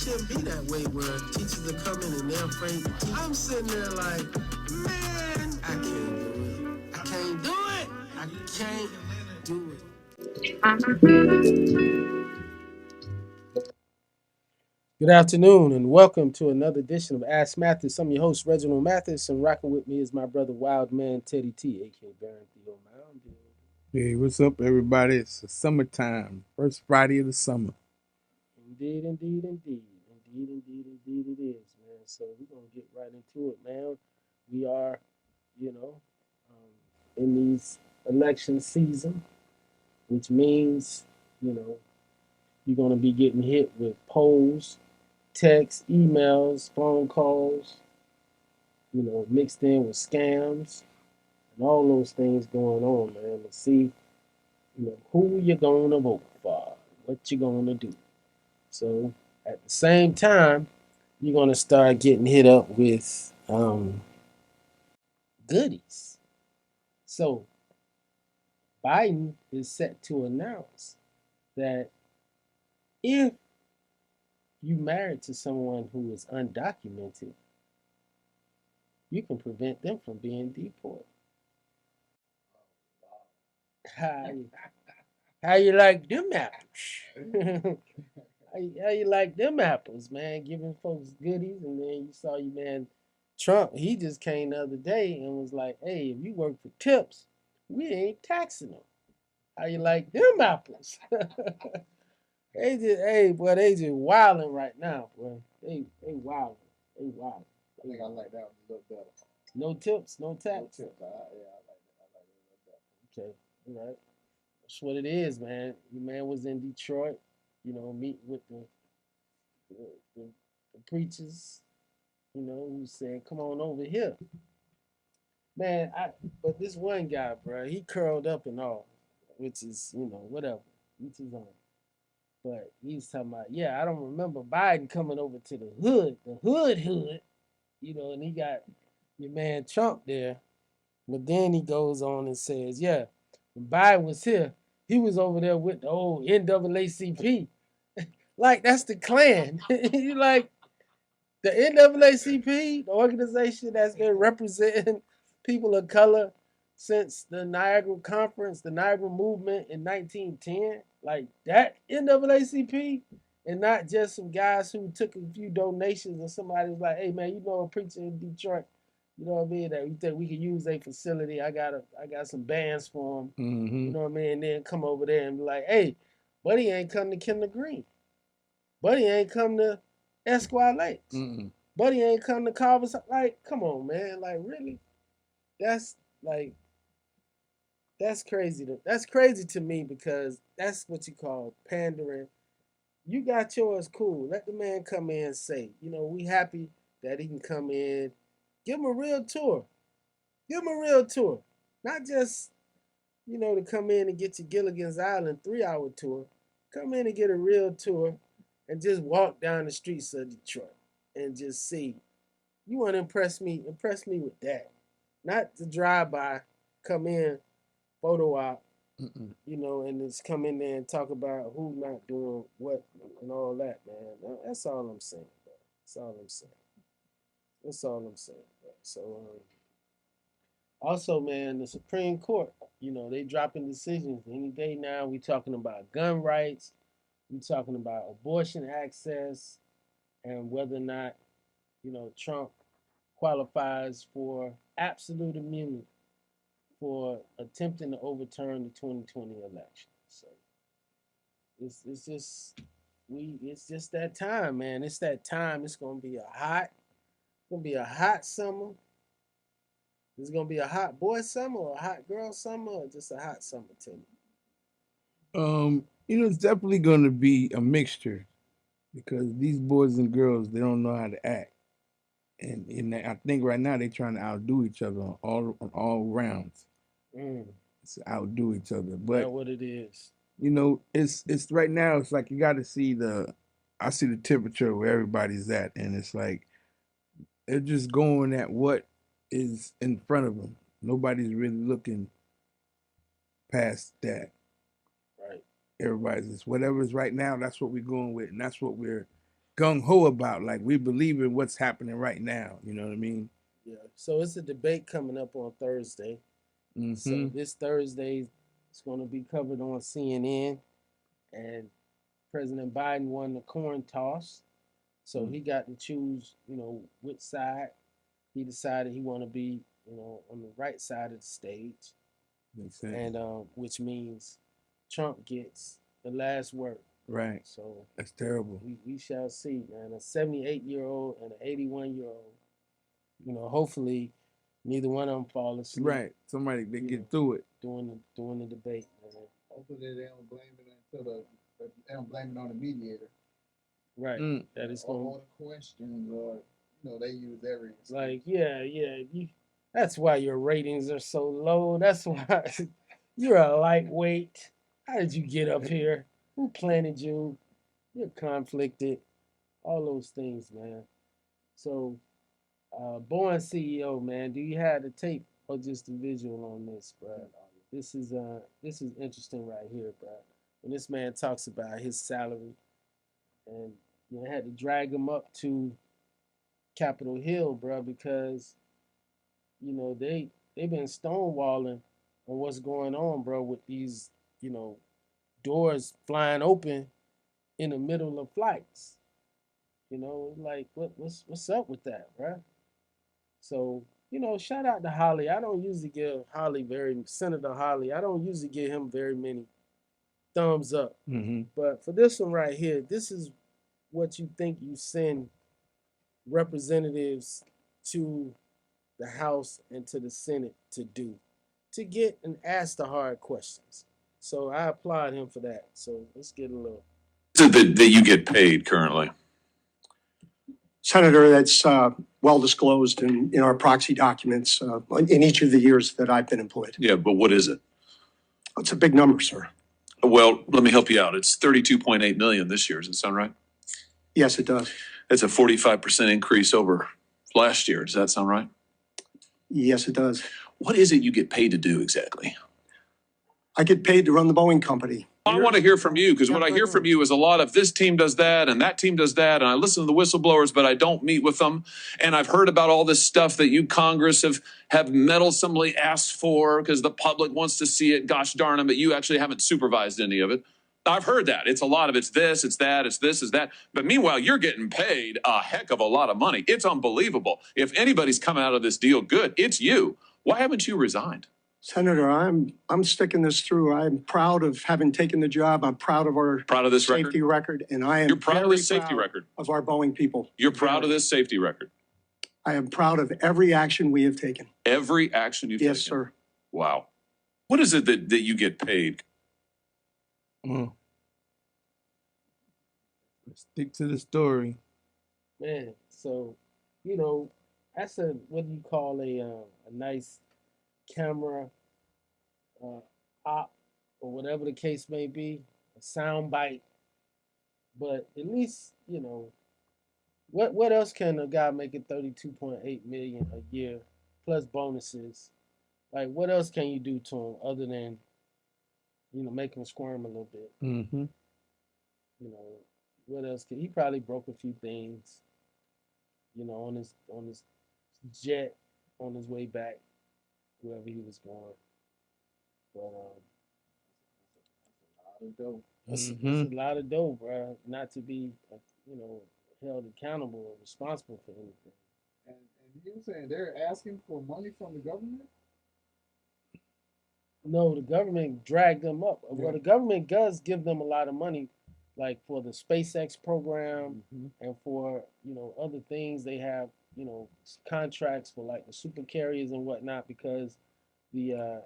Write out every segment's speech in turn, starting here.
Shouldn't be that way where teachers are coming and they're afraid to teach. I'm sitting there like, man, I can't do it. I can't do it. I can't do it. Good afternoon and welcome to another edition of Ask Mathis. I'm your host, Reginald Mathis, and rocking with me is my brother Wild Man Teddy T, aka Baron Theo Mound-builder. Hey, what's up, everybody? It's the summertime, first Friday of the summer. Indeed, indeed, indeed. Indeed it is, man. So we're going to get right into it, man. We are, in these election season, which means, you're going to be getting hit with polls, texts, emails, phone calls, mixed in with scams and all those things going on, man, to see, who you're going to vote for, what you're going to do. So at the same time, you're going to start getting hit up with goodies. So Biden is set to announce that if you married to someone who is undocumented, you can prevent them from being deported. How you like them apples? how you like them apples, man? Giving folks goodies, and then you saw your man Trump. He just came the other day and was like, "Hey, if you work for tips, we ain't taxing them. How you like them apples?" They just wilding right now, boy. They wilding. They wilding. I think I like that one a little better. No tips, no tax. No tips. I like that a little better. Okay, all right. That's what it is, man. Your man was in Detroit, meeting with the preachers, who said, "Come on over here." Man, but this one guy, bro, he curled up and all, which is, whatever. Each his own. But he's talking about, yeah, I don't remember Biden coming over to the hood, and he got your man Trump there. But then he goes on and says, yeah, when Biden was here, he was over there with the old NAACP. Like, that's the Klan. You like, the NAACP, the organization that's been representing people of color since the Niagara Conference, the Niagara Movement in 1910, like that NAACP, and not just some guys who took a few donations and somebody was like, "Hey man, you know a preacher in Detroit, you know what I mean? That we think we can use a facility. I got some bands for him, you know what I mean? And then come over there and be like, hey, buddy ain't come to Kinder Green, buddy ain't come to Esquire Lakes." Buddy ain't come to Carver's. Like, come on, man. Like, really? That's like, that's crazy. That's crazy to me because that's what you call pandering. You got yours, cool. Let the man come in and say, we happy that he can come in. Give him a real tour. Give him a real tour. Not just, to come in and get your Gilligan's Island 3-hour tour. Come in and get a real tour and just walk down the streets of Detroit and just see. You want to impress me with that. Not to drive by, come in, photo op, and just come in there and talk about who not doing what and all that, man. That's all I'm saying, bro. That's all I'm saying. That's all I'm saying, bro. So, also, man, the Supreme Court, they dropping decisions any day now. We talking about gun rights. We talking about abortion access and whether or not, Trump qualifies for absolute immunity for attempting to overturn the 2020 election. So it's just that time, man. It's that time. It's gonna be a hot summer. It's gonna be a hot boy summer or a hot girl summer or just a hot summer to me. It's definitely going to be a mixture because these boys and girls, they don't know how to act. And I think right now they're trying to outdo each other on all rounds. It's outdo each other, but that's what it is. It's right now. It's like you got to see I see the temperature where everybody's at, and it's like they're just going at what is in front of them. Nobody's really looking past that. Right. Everybody's just whatever's right now. That's what we're going with, and that's what we're gung ho about. Like we believe in what's happening right now. You know what I mean? Yeah. So it's a debate coming up on Thursday. Mm-hmm. So this Thursday, it's going to be covered on CNN, and President Biden won the coin toss, so he got to choose, which side. He decided he want to be, on the right side of the stage, Makes sense. and which means Trump gets the last word. Right. So That's terrible. we shall see, man. A 78-year-old and an 81-year-old. Hopefully, neither one of them fall asleep. Right. Somebody they get through it during the debate, man. Hopefully they don't blame it until they don't blame it on the mediator. Right. That is going. All the questions, or they use every. Like, yeah. That's why your ratings are so low. That's why you're a lightweight. How did you get up here? Who planted you? You're conflicted. All those things, man. So, Born CEO, man, do you have the tape or just the visual on this, bro? This is interesting right here, bro. When this man talks about his salary, and I had to drag him up to Capitol Hill, bro, because they've been stonewalling on what's going on, bro, with these doors flying open in the middle of flights. Like what's up with that, bro? So shout out to Holly. I don't usually give Senator Holly. I don't usually give him very many thumbs up, but for this one right here, this is what you think you send representatives to the House and to the Senate to do, to get and ask the hard questions. So I applaud him for that. So let's get a little. That you get paid currently? Senator, that's well disclosed in our proxy documents in each of the years that I've been employed. Yeah, but what is it? It's a big number, sir. Well, let me help you out. It's $32.8 million this year. Does that sound right? Yes, it does. That's a 45% increase over last year. Does that sound right? Yes, it does. What is it you get paid to do exactly? I get paid to run the Boeing company. I want to hear from you, because what I hear from you is a lot of this team does that and that team does that. And I listen to the whistleblowers, but I don't meet with them. And I've heard about all this stuff that you Congress have meddlesomely asked for because the public wants to see it. Gosh darn them, but you actually haven't supervised any of it. I've heard that. It's a lot of it's this, it's that, it's this, it's that. But meanwhile, you're getting paid a heck of a lot of money. It's unbelievable. If anybody's coming out of this deal good, it's you. Why haven't you resigned? Senator, I'm sticking this through. I'm proud of having taken the job. I'm proud of our this safety record, and I am You're proud of this safety record of our Boeing people. You're proud of this safety record. I am proud of every action we have taken. Every action you've taken? Yes, sir. Wow. What is it that you get paid? Stick to the story. Man, so that's what do you call a nice camera op, or whatever the case may be, a sound bite. But at least what else can a guy making $32.8 million a year plus bonuses? Like, what else can you do to him other than make him squirm a little bit? What else can he probably broke a few things on his jet on his way back, wherever he was going. But that's a lot of dough, bro. Not to be held accountable or responsible for anything. And you saying they're asking for money from the government? No, the government dragged them up. Yeah. Well, the government does give them a lot of money, like for the SpaceX program and for other things. They have contracts for like the super carriers and whatnot, because the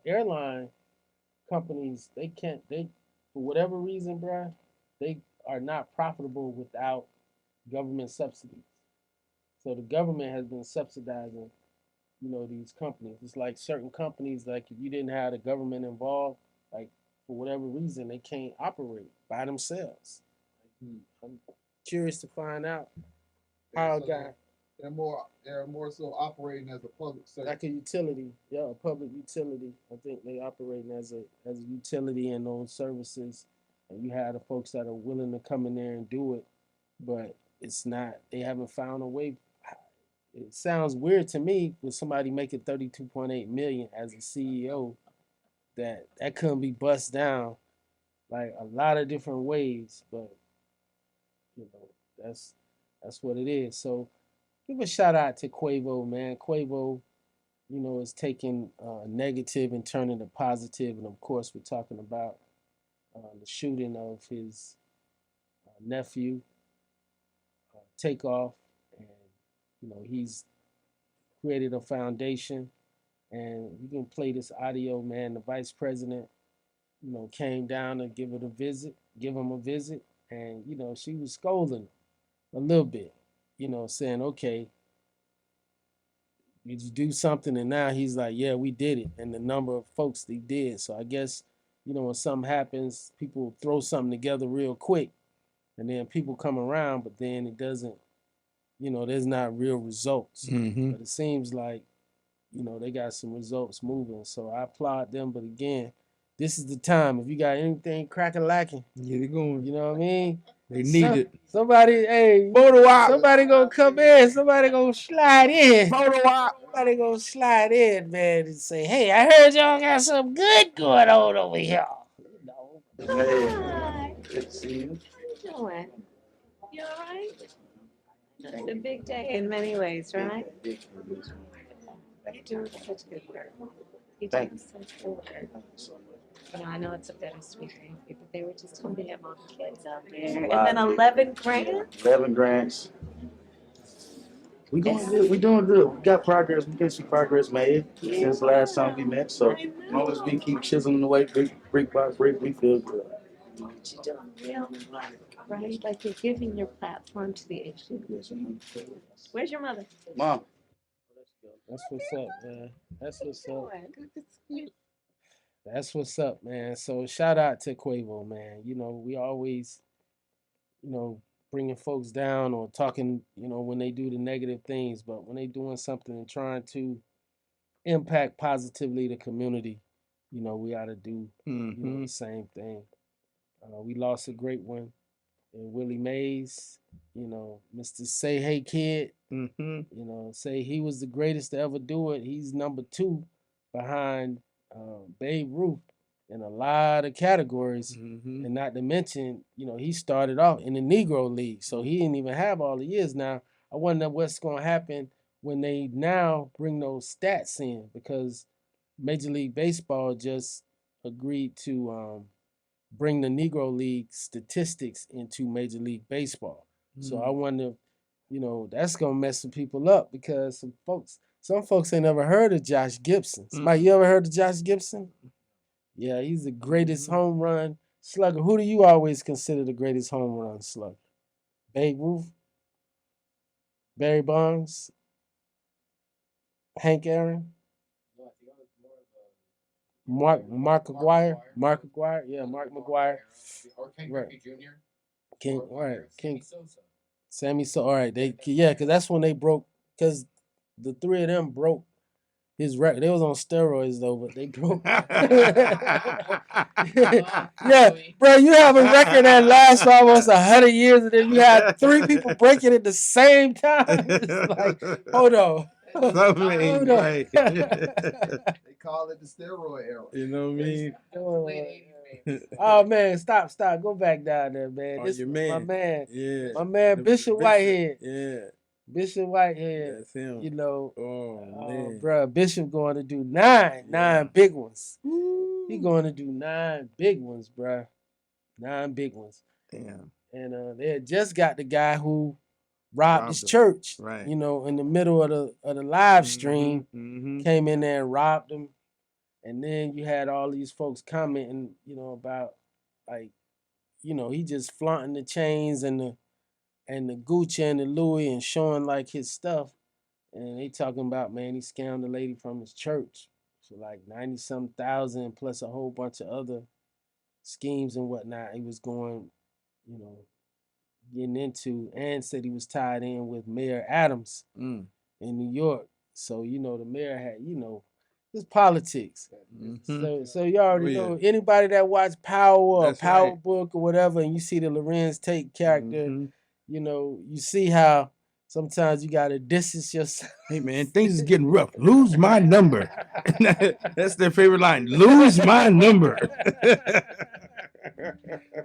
airline companies, they for whatever reason, bruh, they are not profitable without government subsidies. So the government has been subsidizing these companies. It's like certain companies, like if you didn't have the government involved, like for whatever reason, they can't operate by themselves. I'm curious to find out how a guy. They're more so operating as a public sector. Like a utility, yeah, a public utility. I think they operating as a utility, and those services and you have the folks that are willing to come in there and do it, but it's not. They haven't found a way. It sounds weird to me with somebody making 32.8 million as a CEO that couldn't be bust down like a lot of different ways, but you know that's what it is. So give a shout out to Quavo, man. Quavo, is taking negative and turning it positive, and of course we're talking about the shooting of his nephew, Takeoff, and he's created a foundation, and you can play this audio, man. The vice president, came down to give him a visit, and she was scolding him a little bit, saying, okay, did you do something? And now he's like, yeah, we did it, and the number of folks they did. So I guess, when something happens, people throw something together real quick, and then people come around, but then it doesn't, there's not real results. Mm-hmm. But it seems like, they got some results moving. So I applaud them. But again, this is the time. If you got anything cracking lacking, Get it going. you know what I mean? They need it. Somebody, hey, Photo op. somebody gonna come in. Somebody gonna slide in. Photo op. Somebody gonna slide in, man, and say, hey, I heard y'all got something good going on over here. Hi. Good to see you. How you doing? You all right? It's a big day in many ways, right? You're doing such good work. You're Thank doing such good work. I know it's a bittersweet thing, but they were just telling me they have all the kids out there. And then 11 grand? 11 grants. We doing good. We doing good. We got progress. We get some progress made since last time we met. So as long as we keep chiseling away brick by brick, we feel good. You're doing real work, right? Like you're giving your platform to the issue. Where's your mother? Mom. That's what's up, man. That's what's up. Good to see you. That's what's up, man. So shout out to Quavo, man. We always, bringing folks down or talking, when they do the negative things, but when they doing something and trying to impact positively the community, we ought to do, the same thing. We lost a great one in Willie Mays, Mr. Say Hey Kid, say he was the greatest to ever do it. He's number 2 behind Babe Ruth in a lot of categories, and not to mention, he started off in the Negro League, so he didn't even have all the years. Now, I wonder what's going to happen when they now bring those stats in, because Major League Baseball just agreed to bring the Negro League statistics into Major League Baseball. So I wonder, that's going to mess some people up, because some folks ain't never heard of Josh Gibson. Somebody, you ever heard of Josh Gibson? Yeah, he's the greatest home run slugger. Who do you always consider the greatest home run slugger? Babe Ruth? Barry Bonds? Hank Aaron? Mark McGwire? Mark McGwire? Yeah, Mark McGwire. Right. King, all right. King. Sammy So, all right. Because that's when they broke, because the 3 of them broke his record. They was on steroids though, but they broke. Yeah, bro, you have a record that lasts for almost 100 years, and then you have 3 people breaking at the same time. It's like, hold on. Something ain't Hold on. right. They call it the steroid era. You know what I mean? Oh man, stop. Go back down there, man. Oh, This your is man. my man. Yeah. My man, Bishop Whitehead. Yeah. Bishop Whitehead. That's him. Oh man. bro, Bishop going to do nine big ones. He going to do 9 big ones, bro. 9 big ones. Damn. And they had just got the guy who robbed his church. Right. In the middle of the live stream, came in there and robbed him. And then you had all these folks commenting, about like, he just flaunting the chains and the Gucci and the Louis and showing like his stuff. And they talking about, man, he scammed a lady from his church for like 90-some thousand plus a whole bunch of other schemes and whatnot. He was going, getting into, and said he was tied in with Mayor Adams in New York. So, the mayor had, It's politics. Mhm. So you already Oh, yeah. know anybody that watch Power or That's Power right. Book or whatever, and you see the Lorenz Tate character, Mhm. you know, you see how sometimes you gotta distance yourself. Hey man, things is getting rough. Lose my number. That's their favorite line. Lose my number.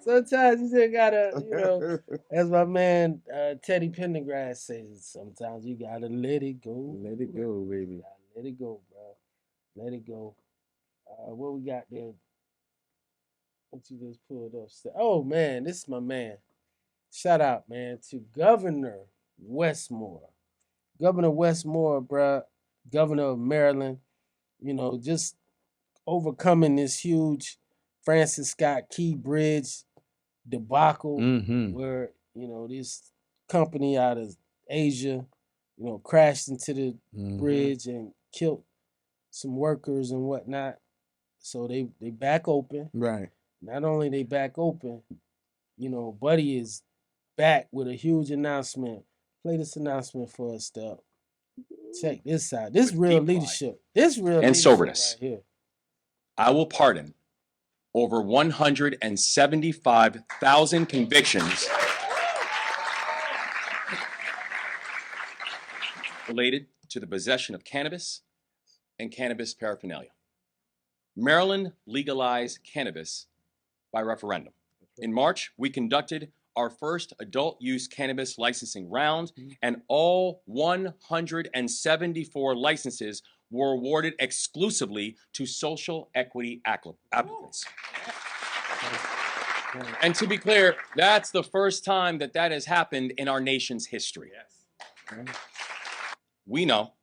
Sometimes you just gotta, you know, as my man Teddy Pendergrass says, sometimes you gotta let it go. Let it go, baby. Let it go, bro. Let it go. What we got there? What you just pulled up? Oh man, this is my man. Shout out, man, to Governor Westmore. Governor Westmore, bruh, Governor of Maryland, you know, just overcoming this huge Francis Scott Key Bridge debacle Mm-hmm. where, you know, this company out of Asia, you know, crashed into the bridge and killed some workers and whatnot. So they back open. Right. Not only they back open, you know, Buddy is back with a huge announcement. Play this announcement for us, Step. Check this out. This With real deep pride leadership. This real and leadership soberness. right here. I will pardon over 175,000 convictions related to the possession of cannabis and cannabis paraphernalia. Maryland legalized cannabis by referendum. In March, we conducted our first adult use cannabis licensing round, and all 174 licenses were awarded exclusively to social equity applicants. And to be clear, that's the first time that that has happened in our nation's history. We know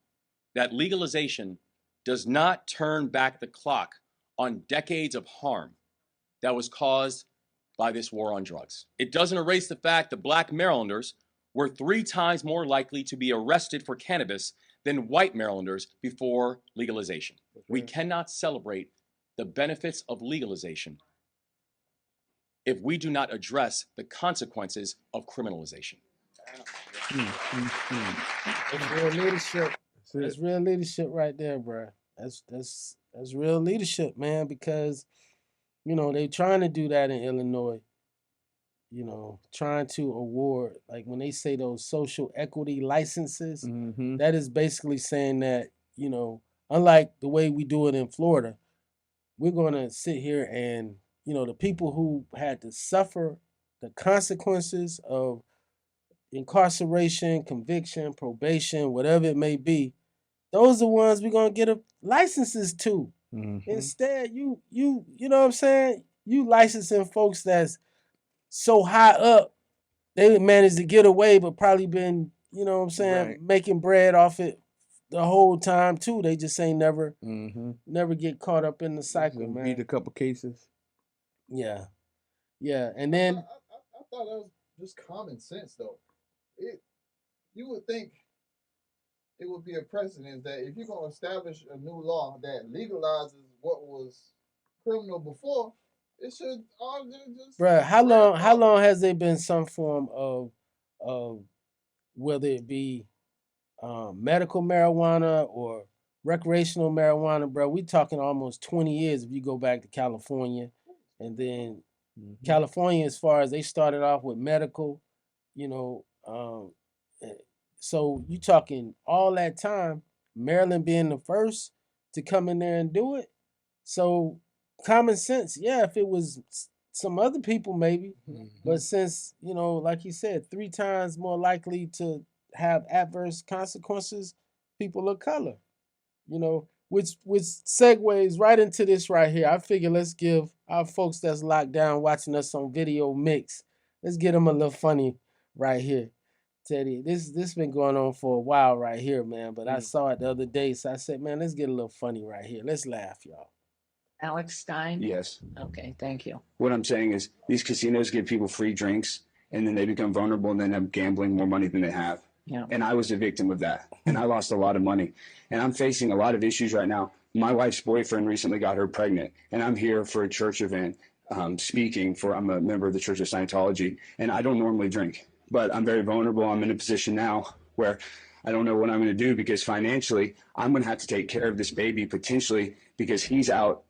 that legalization does not turn back the clock on decades of harm that was caused by this war on drugs. It doesn't erase the fact that Black Marylanders were 3 times more likely to be arrested for cannabis than white Marylanders before legalization. We cannot celebrate the benefits of legalization if we do not address the consequences of criminalization. That's real leadership. That's real leadership right there, bro. That's real leadership, man, because you know, they trying to do that in Illinois. You know, trying to award, like when they say those social equity licenses, that is basically saying that, you know, unlike the way we do it in Florida, we're going to sit here and, you know, the people who had to suffer the consequences of incarceration, conviction, probation, whatever it may be, those are the ones we're going to get licenses to. Instead, you know what I'm saying? You licensing folks that's so high up, they managed to get away, but probably been, you know what I'm saying, making bread off it the whole time too. They just ain't never get caught up in the cycle, man. Beat a couple cases. Yeah. Yeah. And then I thought that was just common sense though. You would think it would be a precedent that if you're gonna establish a new law that legalizes what was criminal before, it should all just. Bruh, how long has there been some form of whether it be medical marijuana or recreational marijuana, bro? We talking almost 20 years if you go back to California. And then California, as far as they started off with medical, you know, so you talking all that time, Maryland being the first to come in there and do it. So common sense, yeah, if it was some other people maybe, but since, you know, like you said, 3 times more likely to have adverse consequences, people of color, you know, which segues right into this right here. I figure let's give our folks that's locked down watching us on video mix, let's get them a little funny right here. Teddy, this been going on for a while right here, man, but I saw it the other day, so I said, man, let's get a little funny right here. Let's laugh, y'all. Alex Stein? Yes. Okay, thank you. What I'm saying is these casinos give people free drinks and then they become vulnerable and then end up gambling more money than they have. Yeah. And I was a victim of that. And I lost a lot of money. And I'm facing a lot of issues right now. My wife's boyfriend recently got her pregnant. And I'm here for a church event speaking for, I'm a member of the Church of Scientology. And I don't normally drink, but I'm very vulnerable. I'm in a position now where I don't know what I'm going to do because financially, I'm going to have to take care of this baby potentially because he's out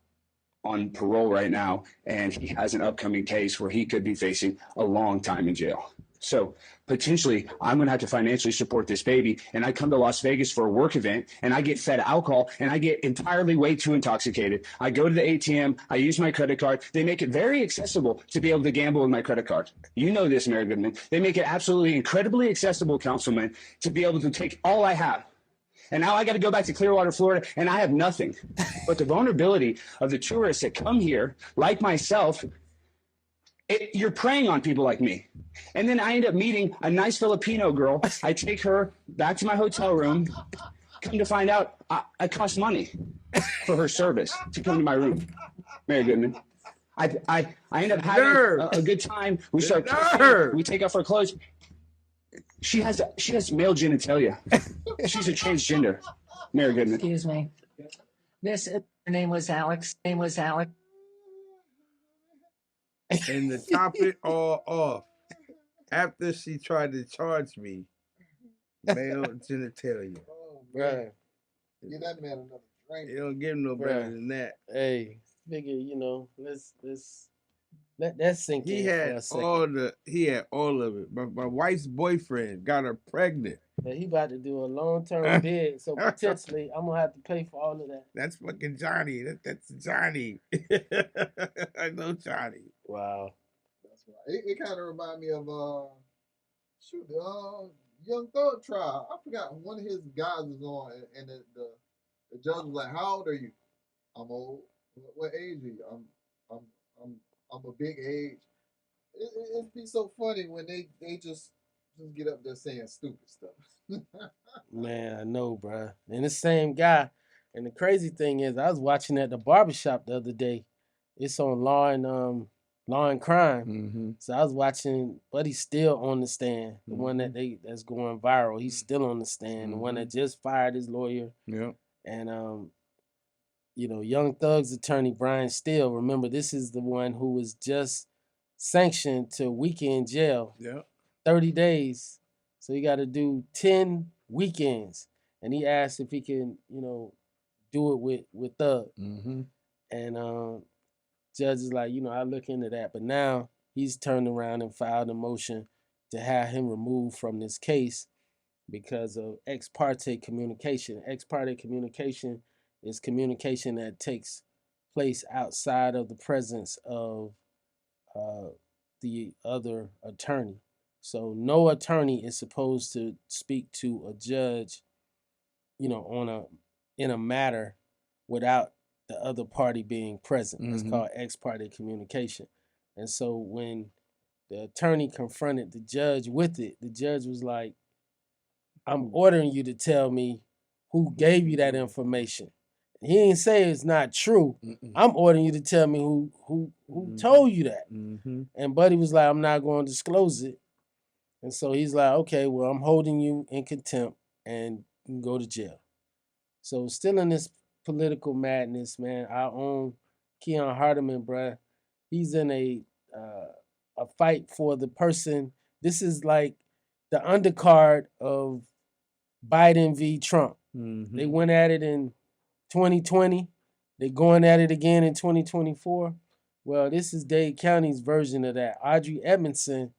on parole right now and he has an upcoming case where he could be facing a long time in jail. So potentially I'm going to have to financially support this baby, and I come to Las Vegas for a work event and I get fed alcohol and I get entirely way too intoxicated. I go to the ATM, I use my credit card. They make it very accessible to be able to gamble with my credit card. You know this, Mayor Goodman. They make it absolutely incredibly accessible, Councilman, to be able to take all I have. And now I got to go back to Clearwater, Florida, and I have nothing. But the vulnerability of the tourists that come here, like myself, you're preying on people like me. And then I end up meeting a nice Filipino girl. I take her back to my hotel room. Come to find out, I cost money for her service to come to my room. Mary Goodman. I end up having a good time. We start kissing, we take off our clothes. She has male genitalia. She's a transgender. Mary Goodman. Excuse me. Her name was Alex. And to top it all off, after she tried to charge me, male genitalia. Oh, Right. Give that man another drink. You don't give no better than that. Hey, figure, let's let that sink He in for had a second. he had all of it. My wife's boyfriend got her pregnant. But he about to do a long-term bid, so potentially I'm gonna have to pay for all of that. That's fucking Johnny. That's Johnny. I know Johnny. Wow. That's right. It kind of remind me of Young Thug trial. I forgot one of his guys was on, and the judge was like, "How old are you?" "I'm old." "What age are you?" I'm a big age." It'd be so funny when they just get up there saying stupid stuff. Man, I know, bruh. And the same guy. And the crazy thing is, I was watching at the barbershop the other day. It's on Law and Crime. Mm-hmm. So I was watching, but he's still on the stand. The one that's going viral. He's still on the stand. The one that just fired his lawyer. Yeah. And Young Thug's attorney, Brian Steele, remember, this is the one who was just sanctioned to weekend jail. Yeah. 30 days. So he got to do 10 weekends. And he asked if he can, do it with Thug. Mm-hmm. And judge is like, I'll look into that. But now he's turned around and filed a motion to have him removed from this case because of ex parte communication. Ex parte communication is communication that takes place outside of the presence of the other attorney. So no attorney is supposed to speak to a judge, in a matter without the other party being present. It's called ex parte communication. And so when the attorney confronted the judge with it, the judge was like, "I'm ordering you to tell me who gave you that information." He didn't say it's not true. I'm ordering you to tell me who told you that. And Buddy was like, "I'm not going to disclose it." And so he's like, "Okay, well, I'm holding you in contempt and you can go to jail." So still in this political madness, man, our own Keon Hardeman, bruh, he's in a fight for the person. This is like the undercard of Biden v. Trump. They went at it in 2020. They're going at it again in 2024. Well, this is Dade County's version of that. Audrey Edmondson,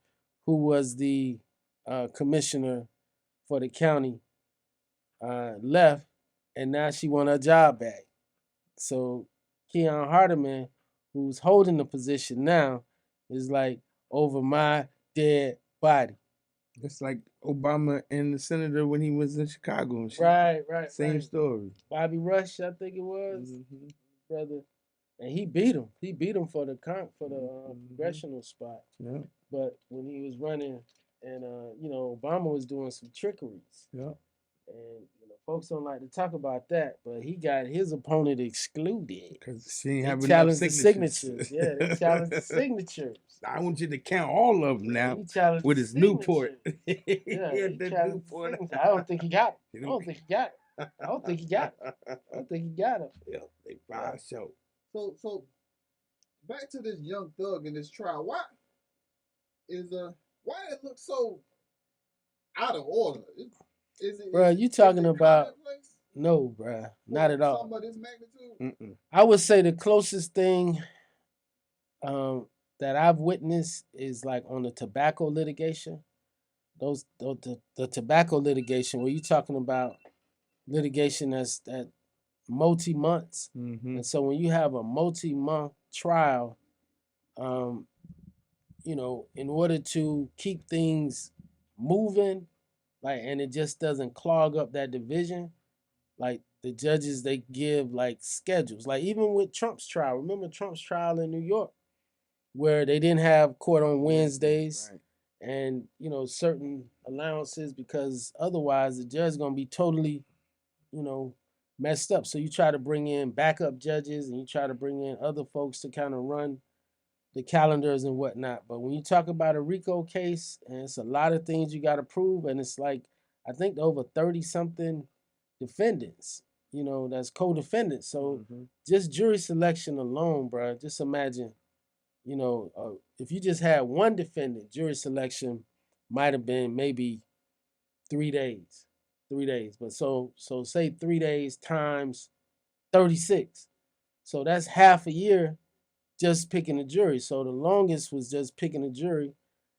who was the commissioner for the county, left, and now she want her job back. So Keon Hardeman, who's holding the position now, is like, over my dead body. It's like Obama and the senator when he was in Chicago and shit. Right. Same story. Bobby Rush, I think it was, brother. And he beat him. He beat him for the congressional spot. Yeah. But when he was running, and Obama was doing some trickeries. Yeah. And folks don't like to talk about that, but he got his opponent excluded because she didn't have enough enough signatures. Yeah, they challenged the signatures. I want you to count all of them now with his Newport. Yeah, Newport. I don't think he got it. I don't think he got it. Yeah, they probably so. So back to this Young Thug in this trial. Why it look so out of order? Is it, Bruh, you talking about commonplace no, bruh, not for at all. some of this magnitude? Mm-mm. I would say the closest thing um, that I've witnessed is like on the tobacco litigation. The tobacco litigation where you're talking about litigation that's that multi months, Mm-hmm. and so when you have a multi-month trial, um, you know, in order to keep things moving, like, and it just doesn't clog up that division, like the judges they give like schedules, like even with Trump's trial. Remember Trump's trial in New York, where they didn't have court on Wednesdays, Right. and you know certain allowances because otherwise the judge is gonna be totally, you know, messed up. So you try to bring in backup judges and you try to bring in other folks to kind of run the calendars and whatnot. But when you talk about a RICO case, and it's a lot of things you got to prove, and it's like I think over 30 something defendants, you know, that's co-defendants. So Mm-hmm. just jury selection alone, bro. Just imagine, you know, if you just had one defendant, jury selection might have been maybe 3 days, 3 days. But so say 3 days times 36. So that's half a year just picking a jury. So the longest was just picking a jury.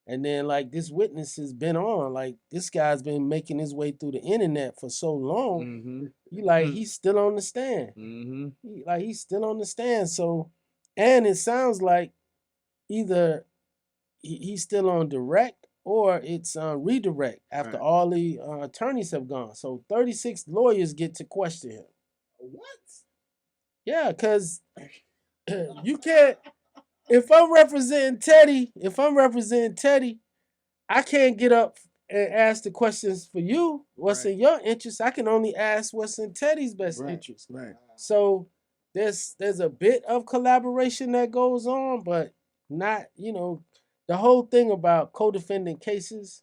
And then like this witness has been on, like this guy's been making his way through the internet for so long. Mm-hmm. You like he's still on the stand. Mm-hmm. He's still on the stand. So, and it sounds like either he's still on direct or it's redirect after Right. all the attorneys have gone. So 36 lawyers get to question him. What? Yeah, because you can't. If I'm representing Teddy, I can't get up and ask the questions for you. What's in your interest? I can only ask what's in Teddy's best interest. Right. So there's a bit of collaboration that goes on, but not, you know, the whole thing about co-defendant cases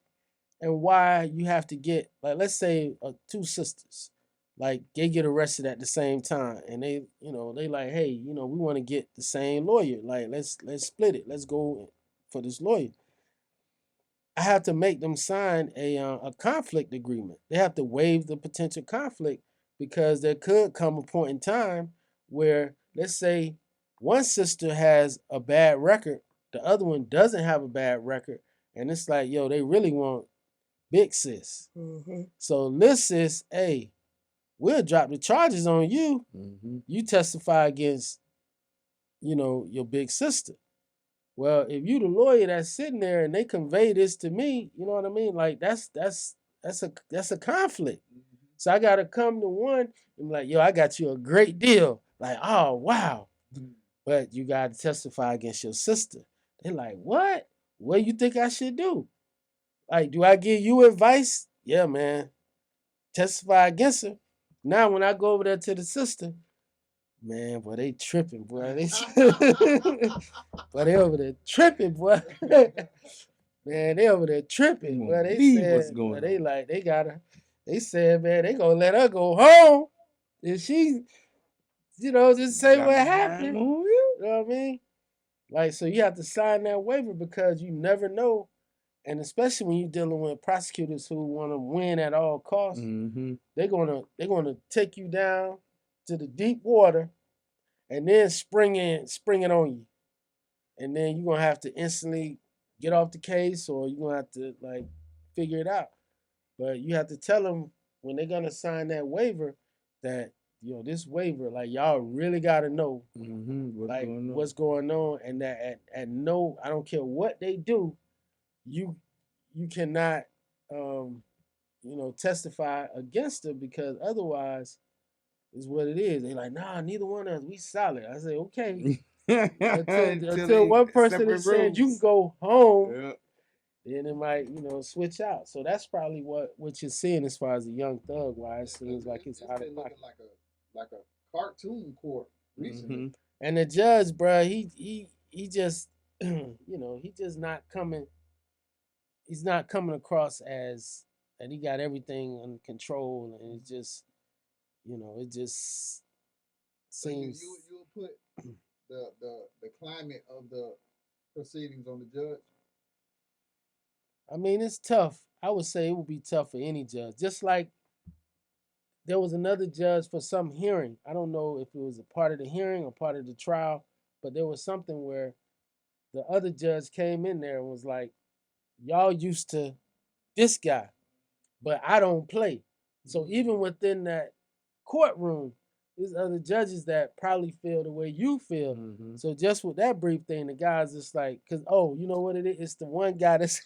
and why you have to get, like, let's say two sisters, like they get arrested at the same time, and they, you know, they like, hey, you know, we want to get the same lawyer, like let's split it, let's go for this lawyer. I have to make them sign a conflict agreement. They have to waive the potential conflict because there could come a point in time where, let's say, one sister has a bad record, the other one doesn't have a bad record, and it's like, yo, they really want big sis. Mm-hmm. So little sis, hey, we'll drop the charges on you. Mm-hmm. You testify against, you know, your big sister. Well, if you the lawyer that's sitting there and they convey this to me, you know what I mean? Like that's a conflict. So I gotta come to one and be like, yo, I got you a great deal. Like, oh wow. But you gotta testify against your sister. They're like, what? What do you think I should do? Like, do I give you advice? Yeah, man. Testify against her. Now when I go over there to the sister, man, boy, they tripping, boy. Boy, they over there tripping, boy. Man, they over there tripping. Boy, they said, boy, they like, they gotta, they said, man, they gonna let her go home. And she, you know, just say what happened. You know what I mean? Like, so you have to sign that waiver because you never know. And especially when you're dealing with prosecutors who want to win at all costs, Mm-hmm. they're gonna take you down to the deep water and then spring it on you. And then you're gonna have to instantly get off the case, or you're gonna have to like figure it out. But you have to tell them when they're gonna sign that waiver that, you know, this waiver, like y'all really gotta know what's going on, and that at no, I don't care what they do, you cannot you know, testify against them because otherwise is what it is. They like, nah, neither one of us, we solid. I say, okay. until one person has said you can go home, then it might, you know, switch out. So that's probably what you're seeing as far as a Young Thug, why it seems like it's out of pocket. Like a cartoon court recently. Mm-hmm. And the judge, bruh, he just you know, he just not coming. He's not coming across as that he got everything under control, and it just, you know, it just seems. So you'll put the climate of the proceedings on the judge. I mean, it's tough. I would say it would be tough for any judge. Just like there was another judge for some hearing. I don't know if it was a part of the hearing or part of the trial, but there was something where the other judge came in there and was like, y'all used to this guy, but I don't play. So even within that courtroom, there's other judges that probably feel the way you feel. Mm-hmm. So just with that brief thing, the guy's just like, cause you know what it is? It's the one guy that's,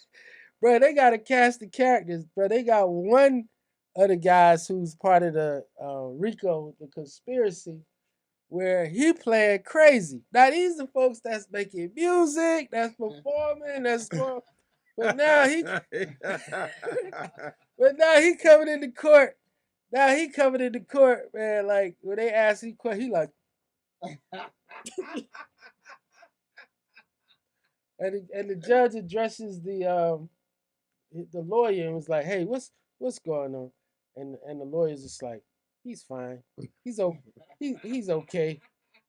bro, they gotta cast the characters, bro. They got one of the guys who's part of the Rico, the conspiracy, where he playing crazy. Now these are folks that's making music, that's performing, that's going, but now he coming into court. Now he coming into court, man. Like when they ask him question, he like, and the judge addresses the lawyer and was like, "Hey, what's going on?" And the lawyer's just like, "He's fine. He's okay."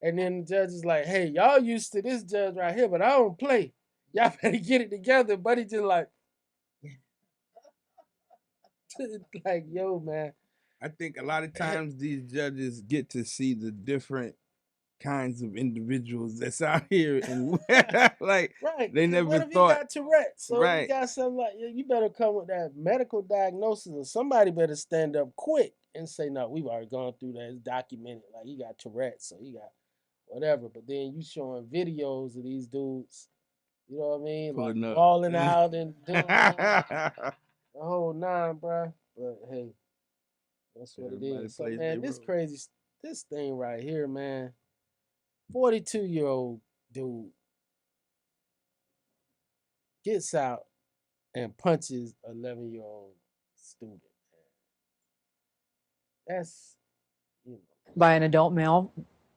And then the judge is like, "Hey, y'all used to this judge right here, but I don't play. Y'all better get it together." But he just like, yo, man. I think a lot of times these judges get to see the different kinds of individuals that's out here, and like Right. they never what if thought. He got Tourette's? So Right. you got something like, you better come with that medical diagnosis, or somebody better stand up quick and say, no, we've already gone through that. It's documented. Like he got Tourette's, so he got whatever. But then you showing videos of these dudes, you know what I mean? Pulling like up. balling out and doing the whole nine, bro. But hey, that's what Everybody it is. So plays man, their this role. crazy, this thing right here, man. 42-year-old dude gets out and punches 11-year-old student. That's, by an adult male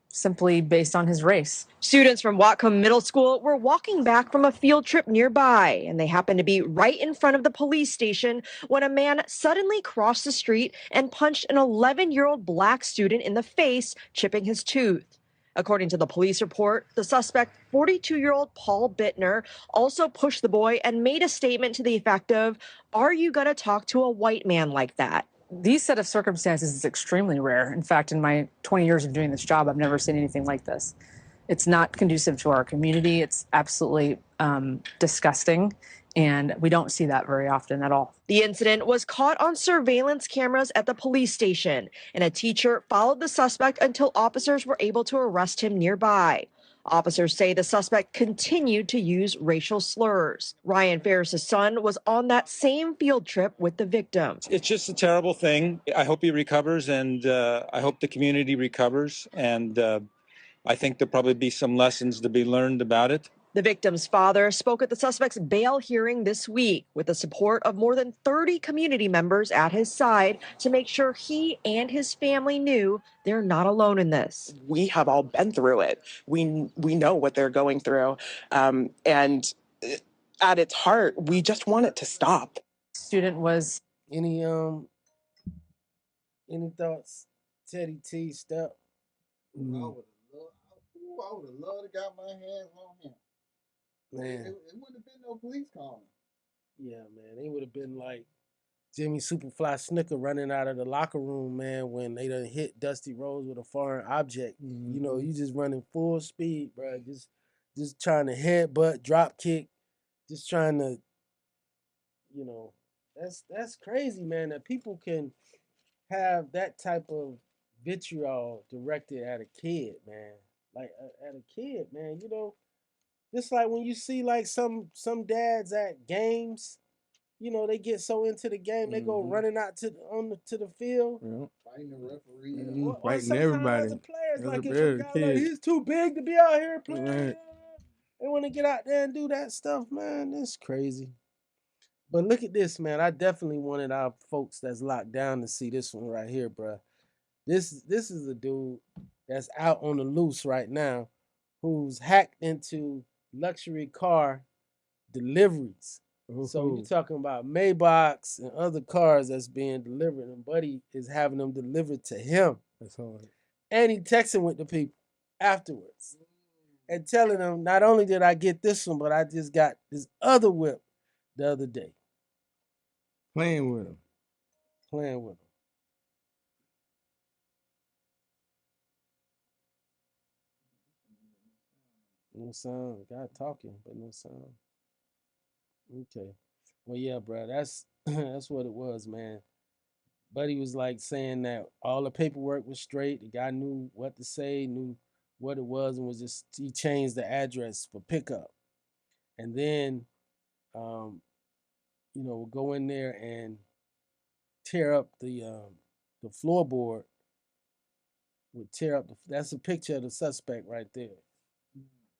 simply based on his race. Students from Whatcom Middle School were walking back from a field trip nearby, and they happened to be right in front of the police station when a man suddenly crossed the street and punched an 11-year-old black student in the face, chipping his tooth. According to the police report, the suspect, 42-year-old Paul Bittner, also pushed the boy and made a statement to the effect of, "Are you going to talk to a white man like that?" These set of circumstances is extremely rare. In fact, in my 20 years of doing this job, I've never seen anything like this. It's not conducive to our community. It's absolutely disgusting, and we don't see that very often at all. The incident was caught on surveillance cameras at the police station, and a teacher followed the suspect until officers were able to arrest him nearby. Officers say the suspect continued to use racial slurs. Ryan Ferris's son was on that same field trip with the victim. It's just a terrible thing. I hope he recovers, and I hope the community recovers. And I think there'll probably be some lessons to be learned about it. The victim's father spoke at the suspect's bail hearing this week with the support of more than 30 community members at his side to make sure he and his family knew they're not alone in this. We have all been through it. We know what they're going through. And at its heart, we just want it to stop. Student was... Any thoughts? Teddy T, Step? I would have loved to got my hands on him. Man. It wouldn't have been no police calling. Yeah, man. They would have been like Jimmy Superfly Snicker running out of the locker room, man, when they done hit Dusty Rhodes with a foreign object. Mm-hmm. You know, you just running full speed, bro. Just trying to headbutt, drop kick, just trying to, you know, that's crazy, man, that people can have that type of vitriol directed at a kid, man. Like at a kid, man, you know. Just like when you see like some dads at games, you know, they get so into the game, they go running out to the field, fighting the referee, fighting everybody. Other players, like if Every a guy kid. like he's too big to be out here playing. Right. They want to get out there and do that stuff, man. It's crazy. But look at this, man. I definitely wanted our folks that's locked down to see this one right here, bro. This is a dude that's out on the loose right now, who's hacked into luxury car deliveries. Ooh. So you're talking about Maybachs and other cars that's being delivered, and Buddy is having them delivered to him. That's hard. And he texting with the people afterwards and telling them, not only did I get this one, but I just got this other whip the other day. Playing with him. Playing with him. No sound. Guy talking, but no sound. Okay. Well, yeah, bro. That's that's what it was, man. Buddy was like saying that all the paperwork was straight. The guy knew what to say, knew what it was, and was just he changed the address for pickup. And then, we'll go in there and tear up the floorboard. Would tear up that's a picture of the suspect right there.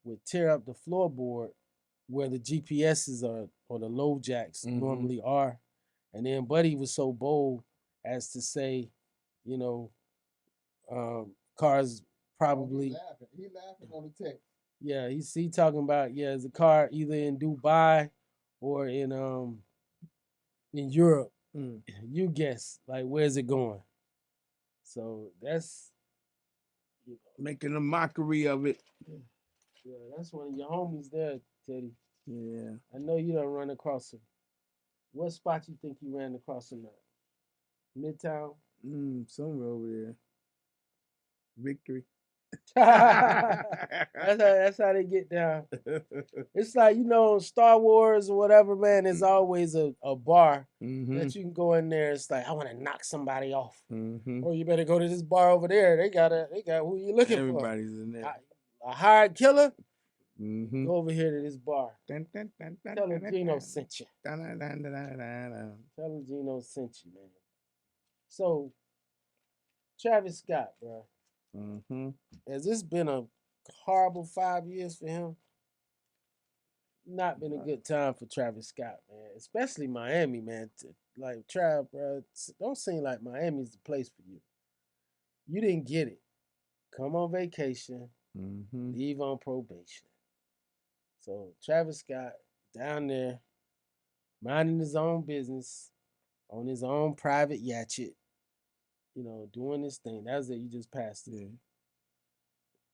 Would tear up the floorboard where the GPSs are or the low jacks normally are. And then Buddy was so bold as to say, cars probably. He laughing on the text. Yeah, he talking about is a car either in Dubai or in Europe. You guess, like where's it going? So that's making a mockery of it. Yeah, that's one of your homies there, Teddy. Yeah. I know you done run across him. What spot you think you ran across him at? Midtown? Somewhere over there. Victory. That's how they get down. It's like, Star Wars or whatever, man, there's always a bar that you can go in there. It's like, I want to knock somebody off. Or you better go to this bar over there. They got who you looking for. Everybody's in there. A hired killer? Go over here to this bar. Tell him Gino sent you. Tell him Gino sent you, man. So, Travis Scott, bro. Has this been a horrible 5 years for him? Not been a good time for Travis Scott, man. Especially Miami, man. Like, Trav, bro, don't seem like Miami's the place for you. You didn't get it. Come on vacation. Leave on probation. So, Travis Scott down there, minding his own business, on his own private yatchet, doing this thing. That was it. You just passed it.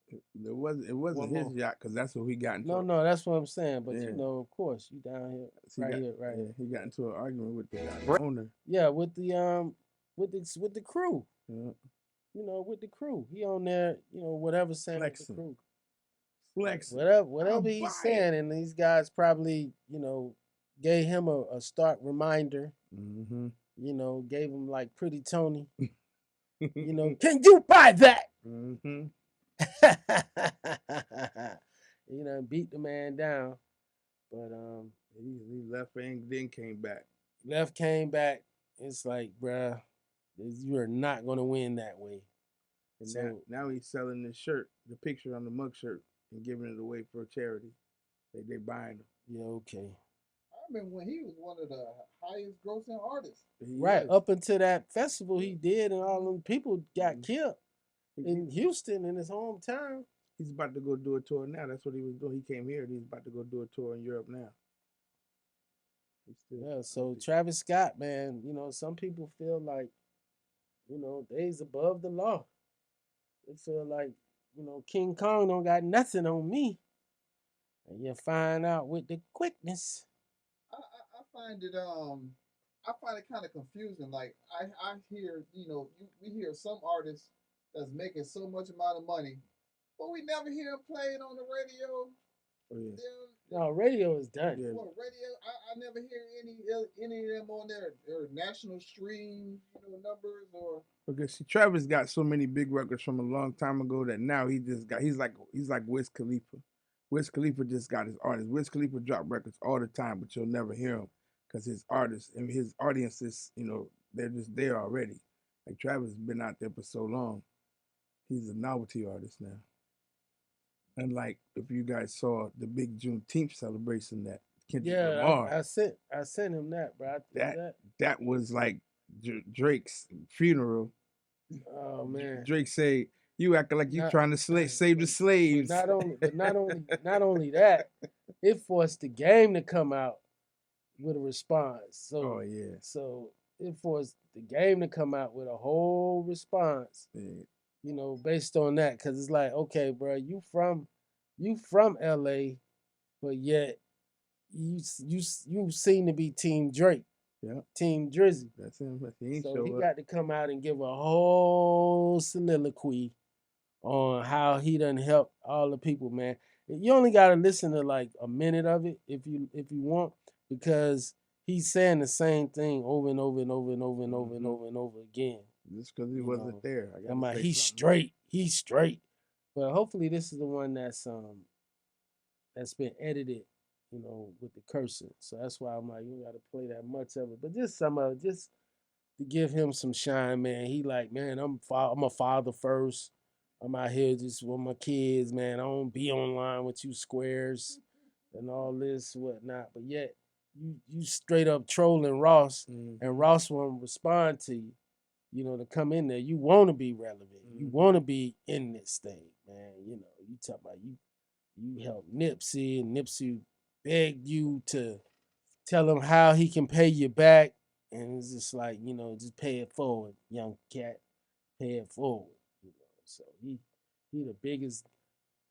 It wasn't his yacht because that's what he got into. No, that's what I'm saying. But of course, you down here, right here. He got into an argument with the owner. Yeah, with the crew. Yeah. With the crew. He on there, whatever saying with the crew. Flexing. Whatever he's saying, and these guys probably, gave him a stark reminder. Gave him like Pretty Tony. Can you buy that? Beat the man down. But he left and then came back. Came back. It's like, bruh, you are not gonna win that way. And so now he's selling this shirt, the picture on the mug shirt, and giving it away for a charity. They buying them. Yeah, okay. I remember when he was one of the highest grossing artists. Right, up until that festival he did, and all them people got killed in Houston, in his hometown. He's about to go do a tour now. That's what he was doing. He came here, and he's about to go do a tour in Europe now. So Travis Scott, man, some people feel like, they's above the law. They feel like, King Kong don't got nothing on me. And you find out with the quickness. I find it kind of confusing. Like I hear, we hear some artists that's making so much amount of money, but we never hear them playing on the radio. Oh, yeah. No, radio is done. Yeah. Well, radio, I never hear any of them on their national stream, numbers or. Because Travis got so many big records from a long time ago that now he's like Wiz Khalifa. Wiz Khalifa just got his artists. Wiz Khalifa drop records all the time, but you'll never hear him because his artists and his audiences, they're just there already. Like Travis has been out there for so long. He's a novelty artist now. And like if you guys saw the big Juneteenth celebration that Kendrick Lamar, I sent him that, bro. That was like Drake's funeral. Oh man, Drake say you acting like you trying to save the slaves. Not only that, it forced the game to come out with a response. So so it forced the game to come out with a whole response. Yeah. Based on that, because it's like, okay, bro, you from LA, but yet you seem to be Team Drake. Yeah. Team Drizzy. That's him. But he ain't So show he up. got to come out and give a whole soliloquy on how he done helped all the people, man. You only got to listen to like a minute of it if you want, because he's saying the same thing over and over and over and over and over and over and over again. Just because he wasn't there. I I'm gotta like, say he's something. straight. But hopefully this is the one that's been edited, with the cursing. So that's why I'm like, you gotta play that much of it. But just some of it, just to give him some shine, man. He like, man, I'm a father first. I'm out here just with my kids, man. I don't be online with you squares and all this whatnot. But yet you straight up trolling Ross, and Ross won't respond to you. To come in there. You want to be relevant. You want to be in this thing, man. You talk about you help Nipsey, and Nipsey begged you to tell him how he can pay you back. And it's just like, just pay it forward, young cat. Pay it forward. So he the biggest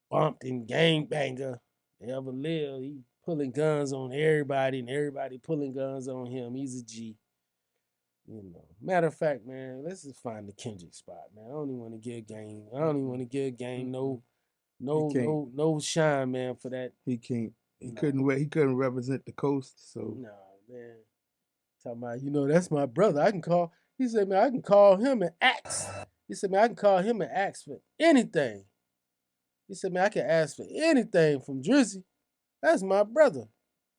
bumping gangbanger ever lived. He pulling guns on everybody, and everybody pulling guns on him. He's a G. Matter of fact, man, let's just find the Kendrick spot, man. I don't even want to give Game. No shine, man, for that. He can't. He couldn't represent the coast. So nah, man. Talking about, that's my brother. I can call. He said, man, I can call him and ask. He said, man, I can call him and ask for anything. He said, man, I can ask for anything from Drizzy. That's my brother.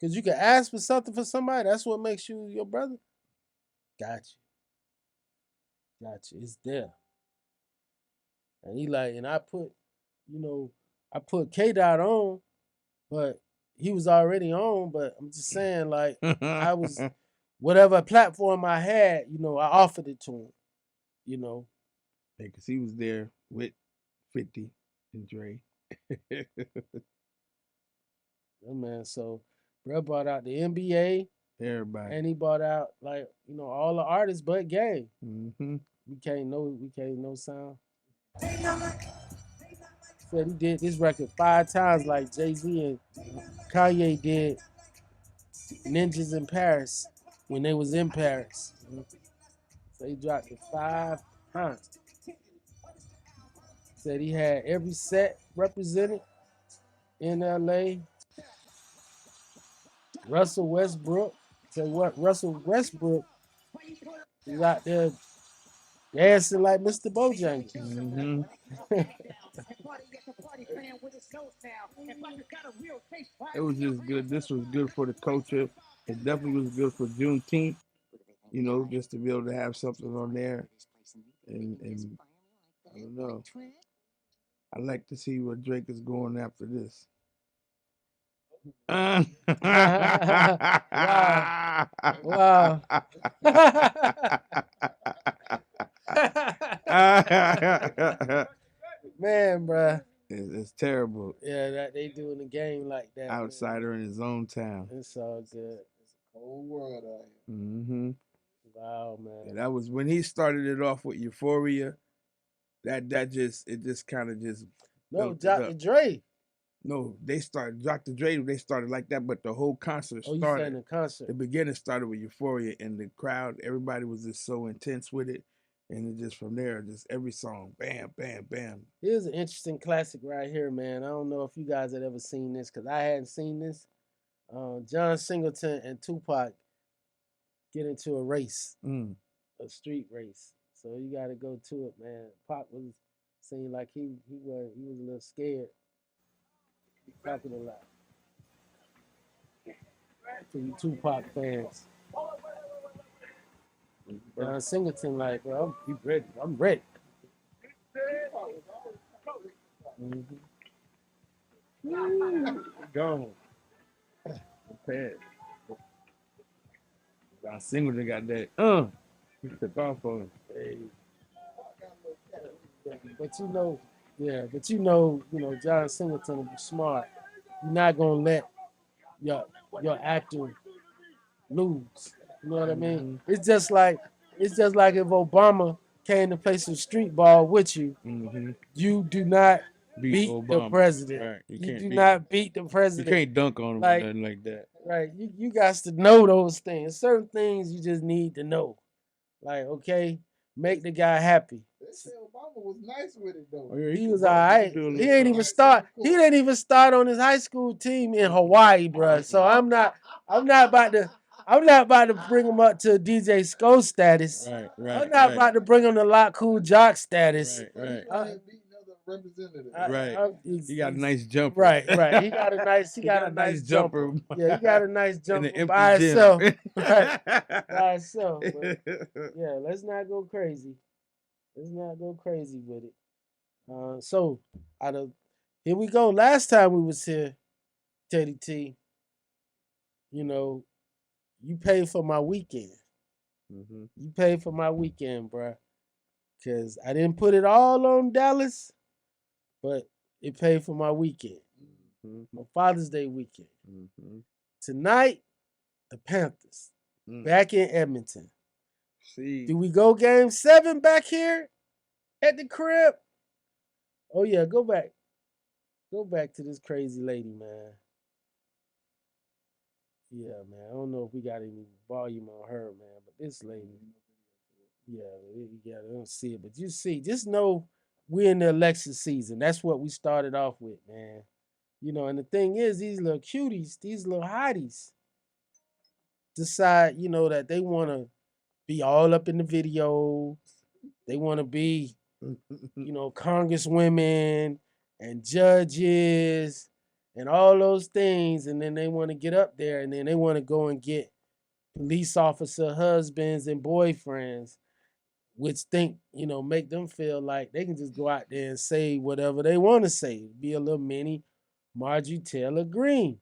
Because you can ask for something for somebody. That's what makes you your brother. Gotcha. It's there. And he like, and I put K-Dot on, but he was already on. But I'm just saying, like, I was, whatever platform I had, I offered it to him, because he was there with 50 and Dre. Yeah, man. So, bro brought out the NBA. Everybody. And he brought out, like, all the artists but Game. Mm-hmm. We can't know sound. Said he did this record 5 times like Jay-Z and Kanye did Ninjas in Paris when they was in Paris. So he dropped it 5 times. Said he had every set represented in LA. Russell Westbrook. Said what? Russell Westbrook is out there dancing like Mr. Bojangles. Mm-hmm. It was just good. This was good for the culture. It definitely was good for Juneteenth, just to be able to have something on there. And I don't know. I'd like to see what Drake is going after this. Wow. Man, bruh. It's terrible. Yeah, that they do in the game like that. Outsider in his own town. It's all good. It's a cold world out here. Mm-hmm. Wow, man. And that was when he started it off with Euphoria. It just kind of just. No, Dr. Dre. No, they started Dr. Dre. They started like that, but the whole concert started. You saying the concert? The beginning started with Euphoria, and the crowd, everybody was just so intense with it, and it just from there, just every song, bam, bam, bam. Here's an interesting classic right here, man. I don't know if you guys had ever seen this, because I hadn't seen this. John Singleton and Tupac get into a race, a street race. So you got to go to it, man. Pac was seemed like he was a little scared. He's talking a lot. To you Tupac fans. John Singleton like, well, I'm ready. I'm ready. Gone. Prepared. John Singleton got that. He took off on him. Hey. But John Singleton will be smart. You're not gonna let your actor lose. You know what I mean? It's just like if Obama came to play some street ball with you, you do not beat the Obama. president. Right. You do not beat the You president. can't dunk on him Like- or nothing like that. Right. You got to know those things. Certain things you just need to know. Like, okay, make the guy happy. They say Obama was nice with it though. Oh, yeah, He was could all ball. right. do a He little ain't even something. start. He didn't even start on his high school team in Hawaii, bruh. So I'm not about to bring him up to DJ Sko status. Right. I'm not about to bring him to Lock Cool Jock status. Right. Representative. Right. He got a nice jumper. Right. He got a nice jumper. Yeah, he got a nice In jumper the empty by gym. himself. Right. By himself. But yeah, let's not go crazy. Let's not go crazy with it. So here we go. Last time we was here, Teddy T, you paid for my weekend. Mm-hmm. You paid for my weekend, bruh. Because I didn't put it all on Dallas, but it paid for my weekend. Mm-hmm. My Father's Day weekend. Mm-hmm. Tonight, the Panthers back in Edmonton. See. Do we go game 7 back here at the crib? Oh, yeah, go back. Go back to this crazy lady, man. Yeah, man. I don't know if we got any volume on her, man, but this lady, I don't see it. But you see, just know we're in the election season. That's what we started off with, man. And the thing is, these little cuties, these little hotties decide, that they want to be all up in the video. They want to be, congresswomen and judges and all those things. And then they want to get up there and then they want to go and get police officer husbands and boyfriends, which make them feel like they can just go out there and say whatever they want to say. Be a little mini Marjorie Taylor Greene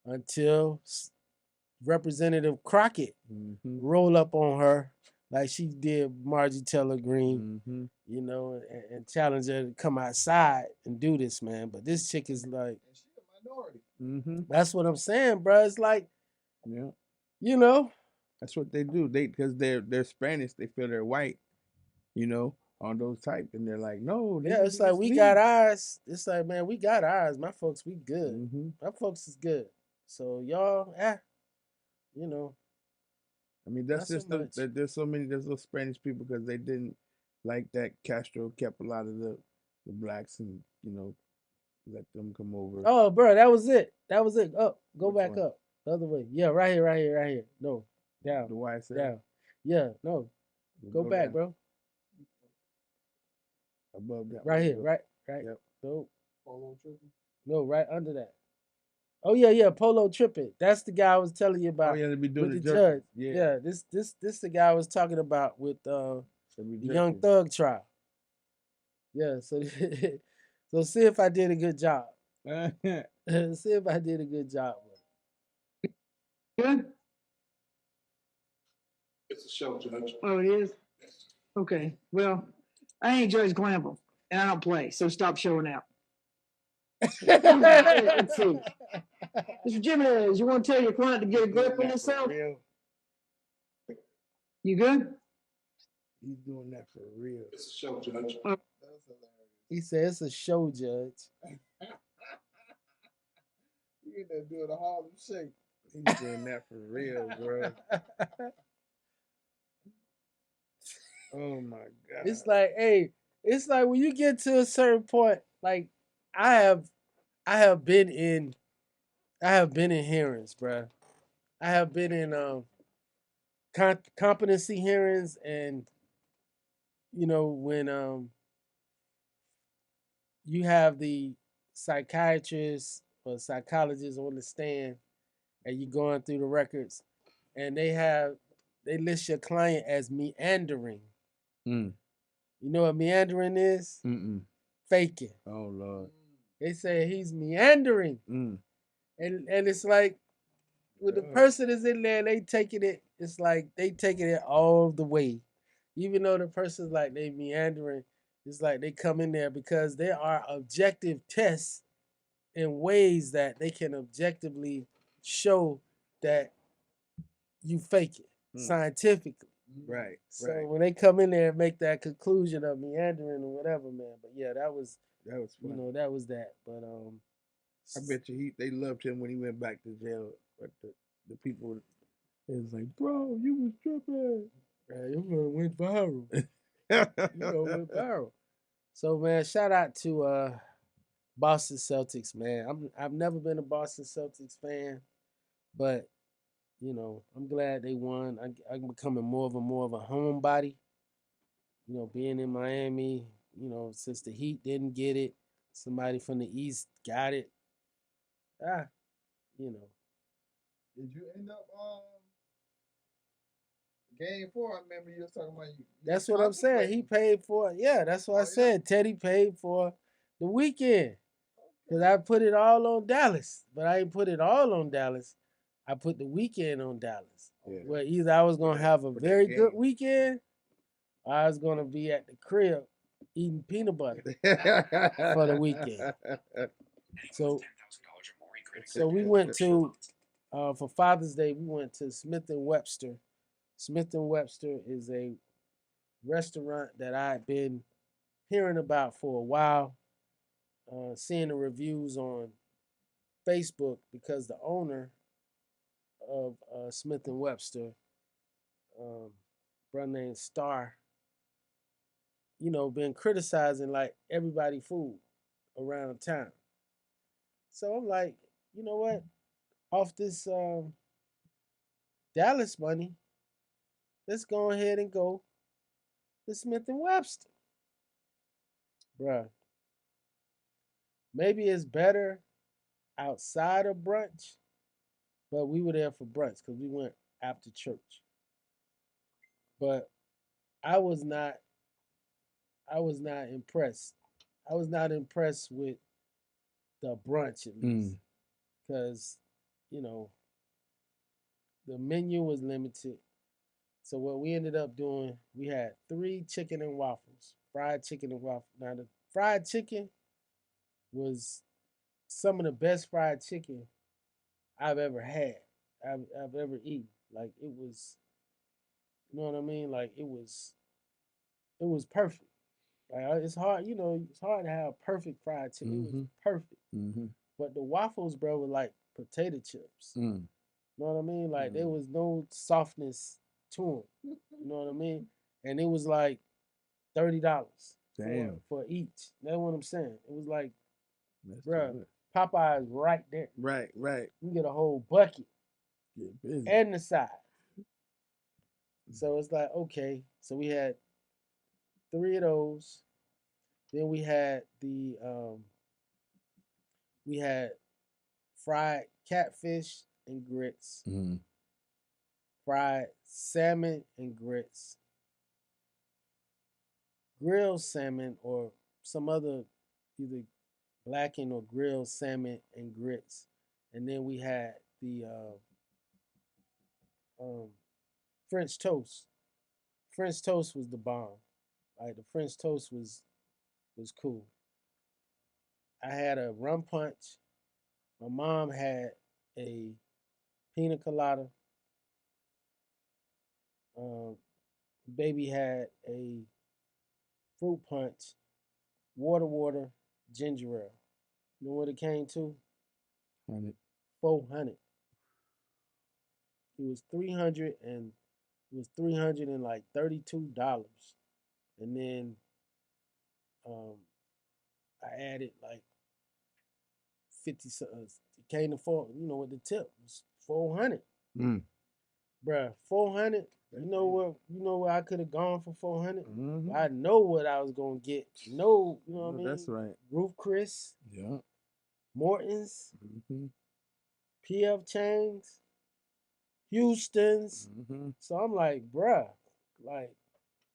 until Representative Crockett roll up on her like she did Marjorie Taylor Greene, and challenge her to come outside and do this, man. But this chick is like, She a minority. Mm-hmm. that's what I'm saying, bro. It's like, that's what they do. Because they're Spanish, they feel they're white, on those type, and they're like, no. It's like we got ours. It's like, man, we got ours. My folks, we good. Mm-hmm. My folks is good. So y'all, I mean, that's not just so much. there's those Spanish people because they didn't like that Castro kept a lot of the blacks and let them come over. Oh, bro, that was it. Up, go Which back one? up, the other way. Yeah, right here. No, down, The YSL. down. Yeah, no, go back, down. bro. Above that. Right here, Yep. right. Yep. No, right under that. Oh yeah, Polo tripping. That's the guy I was telling you about. Oh yeah, they be doing with the the jerky. judge. Yeah. This the guy I was talking about with the They be Young jerky. Thug trial. Yeah, so so see if I did a good job. See if I did a good job with it. Good? It's a show, Judge. Oh, it is? Okay, well, I ain't Judge Glanville, and I don't play, so stop showing out. Let's see. Mr. Jimenez, you want to tell your client to get a grip on himself? You good? He's doing that for real. It's a show, Judge. He said it's a show, Judge. You in there doing a Harlem Shake. He's doing that for real, bro. Oh my God. It's like, it's like when you get to a certain point, like I have been in hearings, bruh. I have been in competency hearings, and when you have the psychiatrist or psychologist on the stand and you're going through the records and they list your client as meandering. Mm. You know what meandering is? Mm-mm. Faking. Oh Lord. They say he's meandering. Mm. And it's like when the person is in there, it's like they taking it all the way. Even though the person's like they meandering, it's like they come in there because there are objective tests in ways that they can objectively show that you fake it scientifically. Right. So when they come in there and make that conclusion of meandering or whatever, man. But yeah, that was That was you funny. know, that was that. But I bet you they loved him when he went back to jail. But the people, it was like, bro, you was tripping. you went viral. Went viral. So man, shout out to Boston Celtics, man. I've never been a Boston Celtics fan, but I'm glad they won. I'm becoming more of a homebody. Being in Miami, since the Heat didn't get it, somebody from the East got it. Ah, you know. Did you end up game 4? I remember you was talking about you. That's what I'm saying. He paid for it. Yeah, that's what I said. Teddy paid for the weekend. Because I put it all on Dallas. But I didn't put it all on Dallas. I put the weekend on Dallas. Yeah. Where either I was going to have a very good weekend or I was going to be at the crib eating peanut butter for the weekend. So we went to, for Father's Day, we went to Smith & Webster. Smith & Webster is a restaurant that I've been hearing about for a while, seeing the reviews on Facebook because the owner of Smith & Webster, brother named Star, been criticizing like everybody food around town. So I'm like, you know what? Off this Dallas money, let's go ahead and go to Smith & Webster. Bruh, maybe it's better outside of brunch, but we were there for brunch because we went after church. But I was not impressed. I was not impressed with the brunch at least. Because, the menu was limited. So what we ended up doing, we had 3 chicken and waffles, fried chicken and waffles. Now the fried chicken was some of the best fried chicken I've ever had. I've ever eaten. Like it was, you know what I mean? Like it was perfect. Like it's hard, it's hard to have perfect fried chicken. It was perfect. But the waffles, bro, were like potato chips. You know what I mean? Like there was no softness to them. You know what I mean? And it was like $30 for each. That's what I'm saying. It was like, bro, Popeye's right there. Right. You get a whole bucket and the side. So it's like, okay. So we had 3 of those. Then we had fried catfish and grits, fried salmon and grits, grilled salmon or some other either blackened or grilled salmon and grits, and then we had the French toast. French toast was the bomb. Like the French toast was cool. I had a rum punch. My mom had a pina colada. Baby had a fruit punch, water, ginger ale. You know what it came to? 100. 400. It was $332. And then I added like 50 cents. It came to 4, with the tip. It was 400. Bruh, 400. You know where I could have gone for 400? I know what I was gonna get. You know what I mean? That's right. Roof Chris. Yeah. Morton's. PF Chang's. Houston's. So I'm like, bruh, like,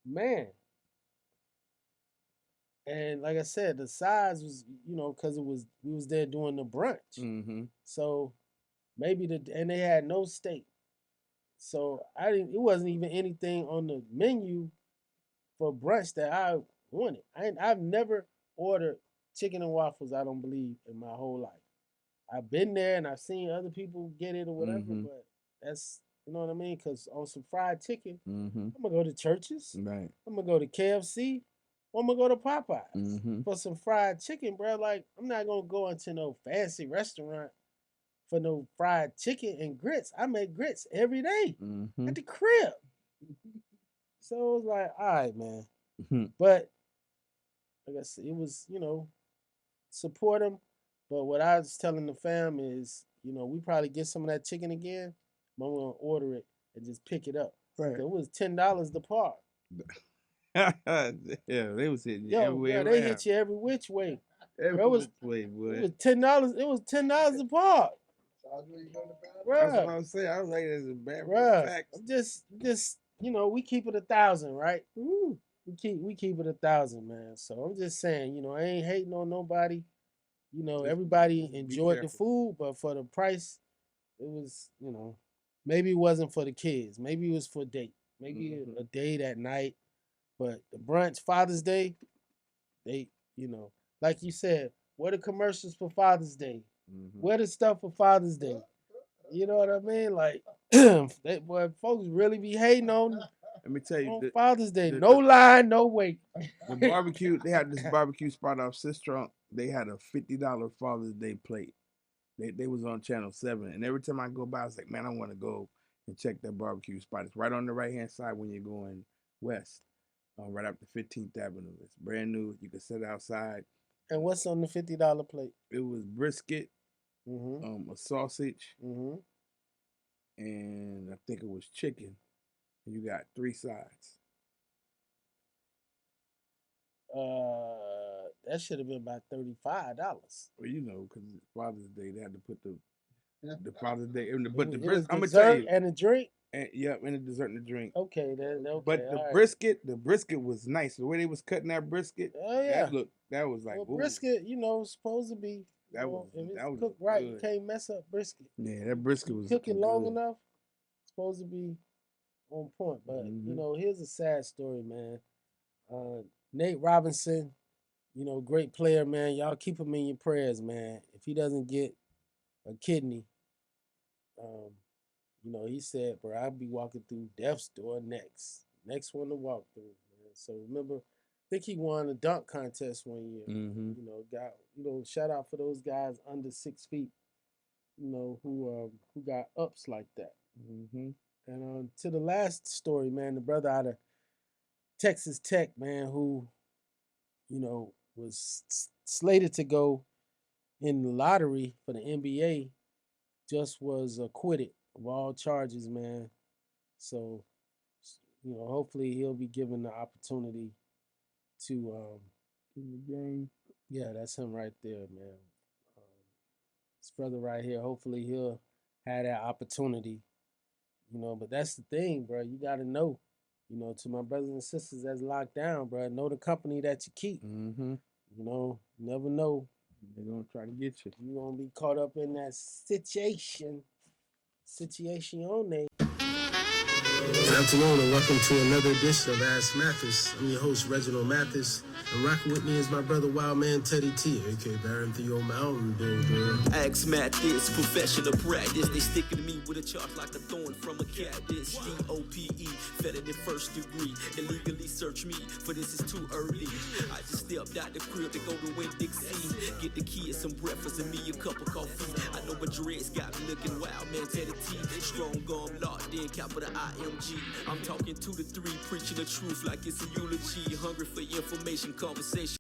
man. And like I said, the size was, because we was there doing the brunch. So maybe and they had no steak. So it wasn't even anything on the menu for brunch that I wanted. I've never ordered chicken and waffles, I don't believe, in my whole life. I've been there and I've seen other people get it or whatever, but that's, you know what I mean? Because on some fried chicken, I'm going to go to Church's. Right. I'm going to go to KFC. or I'm gonna go to Popeyes Mm-hmm. for some fried chicken, bro. Like, I'm not gonna go into no fancy restaurant for no fried chicken and grits. I make grits every day Mm-hmm. at the crib. So it was like, all right, man. Mm-hmm. But like I said, it was, support them. But what I was telling the fam is, we probably get some of that chicken again. But I'm gonna order it and just pick it up. Right. It was $10 the part. Yeah, they was hitting you everywhere. Yeah, they hit you every which way. Every which way, boy. It was $10. It was $10 a part. That's what I'm saying. I was like, that's a bad fact. Just we keep it 1,000, right? Ooh. We keep it 1,000, man. So I'm just saying, I ain't hating on nobody. Everybody enjoyed the food, but for the price, it was, maybe it wasn't for the kids. Maybe it was for a date. Maybe a date at night. But the brunch, Father's Day, they, like you said, where the commercials for Father's Day? Where the stuff for Father's Day? You know what I mean? Like, folks really be hating on. Let me tell you, on Father's Day, no line, no wait. The barbecue, they had this barbecue spot off Sistrunk. They had a $50 Father's Day plate. They was on Channel 7, and every time I go by, I was like, man, I want to go and check that barbecue spot. It's right on the right-hand side when you're going west, right up to 15th Avenue. It's brand new. You can sit outside. And what's on the $50 plate? It was brisket, a sausage, and I think it was chicken. And you got 3 sides. That should have been about $35. Well, because Father's Day, they had to put the Father's Day, but the brisket. I'm gonna tell you, and a drink. And and a dessert and a drink. Okay, okay. But the brisket was nice. The way they was cutting that brisket, that was like brisket. Supposed to be. If it's cooked right, you can't mess up brisket. Yeah, that brisket was cooking long enough. Supposed to be on point. But here's a sad story, man. Nate Robinson, great player, man. Y'all keep him in your prayers, man. If he doesn't get a kidney, he said, bro, I'll be walking through death's door next one to walk through, man. So remember, I think he won a dunk contest one year. Shout out for those guys under 6 feet, who got ups like that. And to the last story, man, the brother out of Texas Tech, man, who, was slated to go in the lottery for the NBA, just was acquitted of all charges, man. So, hopefully he'll be given the opportunity to in the game. Yeah, that's him right there, man. This brother right here, hopefully he'll have that opportunity. But that's the thing, bro. You got to know. To my brothers and sisters that's locked down, bro, know the company that you keep. Never know. They're going to try to get you. You're going to be caught up in that situation. Good afternoon and welcome to another edition of Ask Mathis. I'm your host, Reginald Mathis. And rocking with me is my brother, Wild Man Teddy T, a.k.a. Baron Theo Mound-builder. Ask Mathis, professional practice. They sticking to me with a charge like a thorn from a cactus. DOPE, felony first degree. Illegally search me, for this is too early. I just stepped out the crib to go to Winn-Dixie. Get the kids some breakfast and me a cup of coffee. I know my dreads got me looking wild, man, Teddy T. Strongarm locked in, capital IMG. I'm talking 2 to 3, preaching the truth like it's a eulogy. Hungry for information, conversation.